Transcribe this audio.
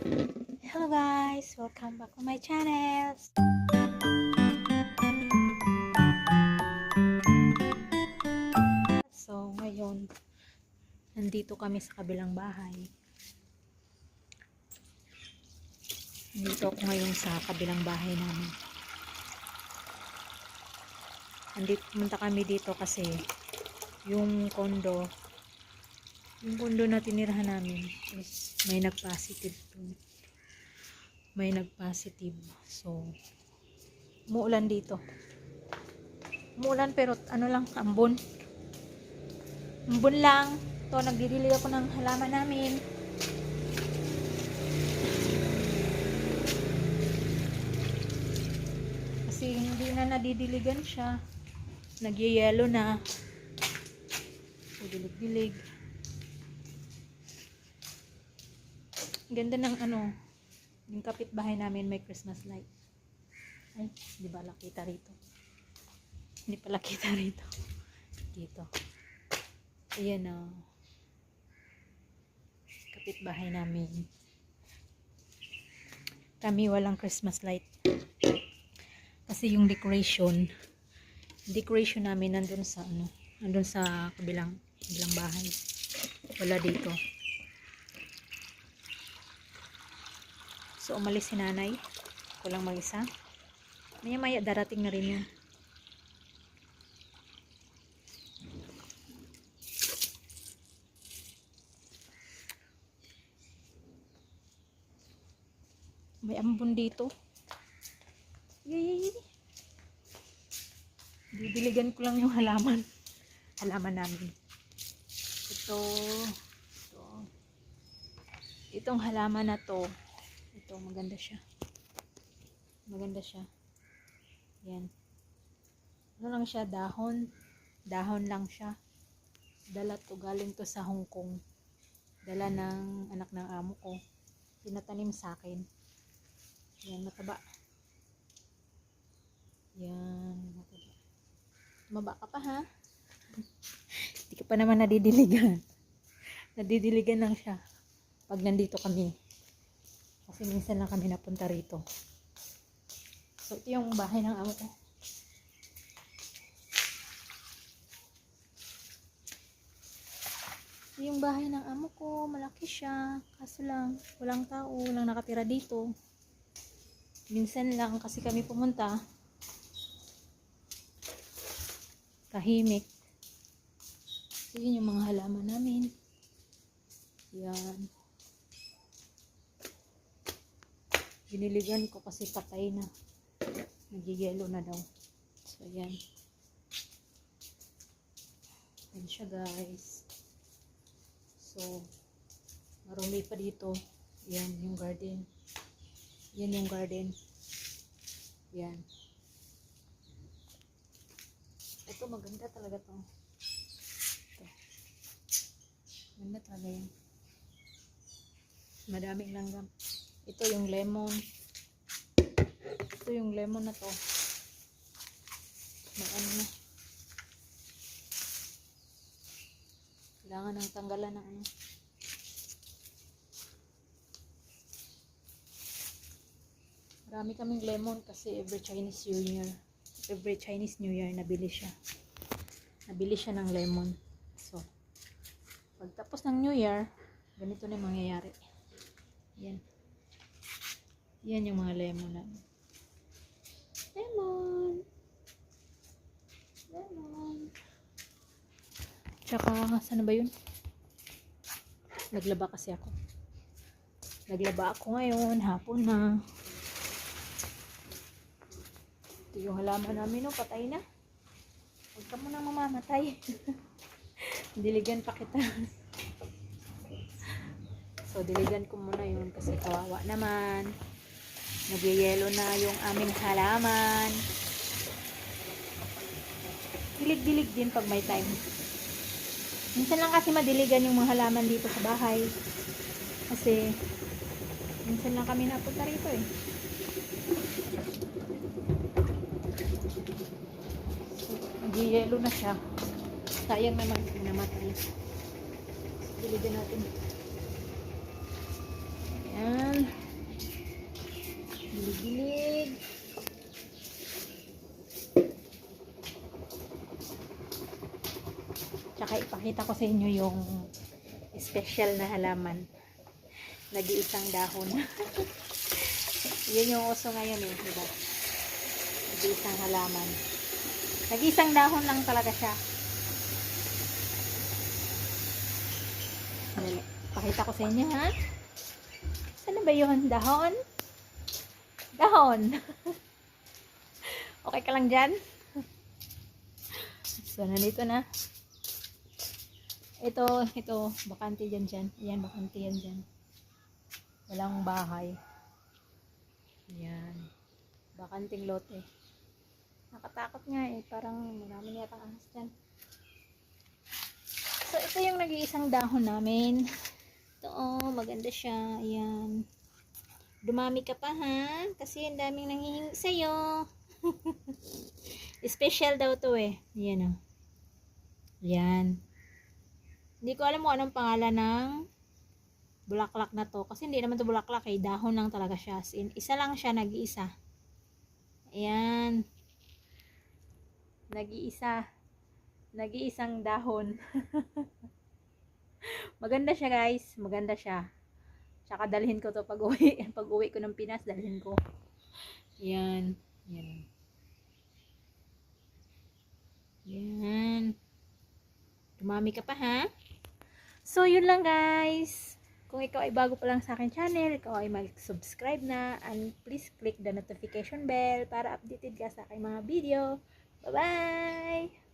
Hello guys! Welcome back to my channel! So, ngayon, nandito kami sa kabilang bahay. Nandito ako ngayon sa kabilang bahay namin. Pumunta kami dito kasi yung kondo na tinirahan namin is may nag-positive dun. May nag-positive. So, umuulan dito. Umuulan pero ano lang, ambon. Ambon lang. Ito, nagdidilig ako ng halaman namin. Kasi hindi na nadidiligan siya. Nagyayelo na. So, dilig-dilig. Ganda ng yung kapitbahay namin may Christmas light. Ay, di ba nakita rito? Hindi pala kita rito. Dito. Ayan o. Kapitbahay namin. Kami walang Christmas light. Kasi yung decoration namin nandun sa kabilang bahay. Wala dito. So, umalis si nanay. Ako lang mag-isa. Maya-maya darating na rin yun. May ambon dito. Yay! Didiligan ko lang yung halaman. Halaman namin. Itong halaman na to. Ito, maganda siya. Maganda siya. Yan. Ano lang siya, dahon. Dahon lang siya. Dala to, galing to sa Hong Kong. Dala ng anak ng amo ko. Pinatanim sa akin. Yan, mataba. Yan, mataba. Tumaba ka pa, ha? Hindi ka pa naman nadidiligan. Nadidiligan lang siya. Pag nandito kami. Kasi minsan lang kami napunta rito. So, ito yung bahay ng amo ko. Ito yung bahay ng amo ko. Malaki siya. Kaso lang, walang tao. Walang nakatira dito. Minsan lang kasi kami pumunta. Tahimik. So, yun yung mga halaman namin. Yan. Biniligan ko kasi patay na. Nagyayelo na daw. So, yan. Yan siya, guys. So, marumi pa dito. Yan yung garden. Yan yung garden. Yan. Ito, maganda talaga to. Ito. Maganda talaga yan. Madaming langgam. Ito yung lemon. Ito yung lemon na to. May ano na. Kailangan ng tanggalan ng ano. Marami kaming lemon kasi every Chinese New Year nabili siya. Nabili siya ng lemon. So, pagtapos ng New Year, ganito na yung mangyayari. Yan. Yan yung mga lemon na. Lemon. Tsaka, saan ba yun? Naglaba kasi ako. Naglaba ako ngayon. Hapon na. Ito yung halaman namin, no? Patay na. Huwag ka muna mamamatay. Diligan pa kita. So, diligan ko muna yun kasi kawawa naman. Nagyayelo na yung aming halaman. Dilig-dilig din pag may time. Minsan lang kasi madiligan yung mga halaman dito sa bahay. Kasi, minsan lang kami napunta rito eh. So, nagyayelo na siya. Sayang naman kung namatay. Diligan natin. Ayan. Ipakita ko sa inyo yung special na halaman. Nag-iisang dahon. Yun yung uso ngayon eh, diba? Nag-iisang halaman. Nag-iisang dahon lang talaga siya. Pakita ko sa inyo, ha? Ano ba yun? Dahon? Dahon! Okay ka lang dyan? So, nandito na. Ito, bakante dyan. Ayan, bakante yan dyan. Walang bahay. Ayan. Bakanting lote. Nakatakot nga eh. Parang marami yata ahas dyan. So, ito yung nag-iisang dahon namin. Ito, oh, maganda siya. Ayan. Dumami ka pa, ha? Kasi ang daming nanghihingi sa'yo. Special daw to eh. Ayan, oh. Ayan. Hindi ko alam kung anong pangalan ng bulaklak na to. Kasi hindi naman to bulaklak eh. Dahon lang talaga siya. As in, isa lang siya, nag-iisa. Ayan. Nag-iisa. Nag-iisang dahon. Maganda siya, guys. Maganda siya. Tsaka dalhin ko to pag uwi. Pag uwi ko ng Pinas, dalhin ko. Ayan. Ayan. Ayan. Dumami ka pa, ha? So, yun lang, guys. Kung ikaw ay bago pa lang sa akin channel, ikaw ay mag-subscribe na, and please click the notification bell para updated ka sa aking mga video. Bye-bye!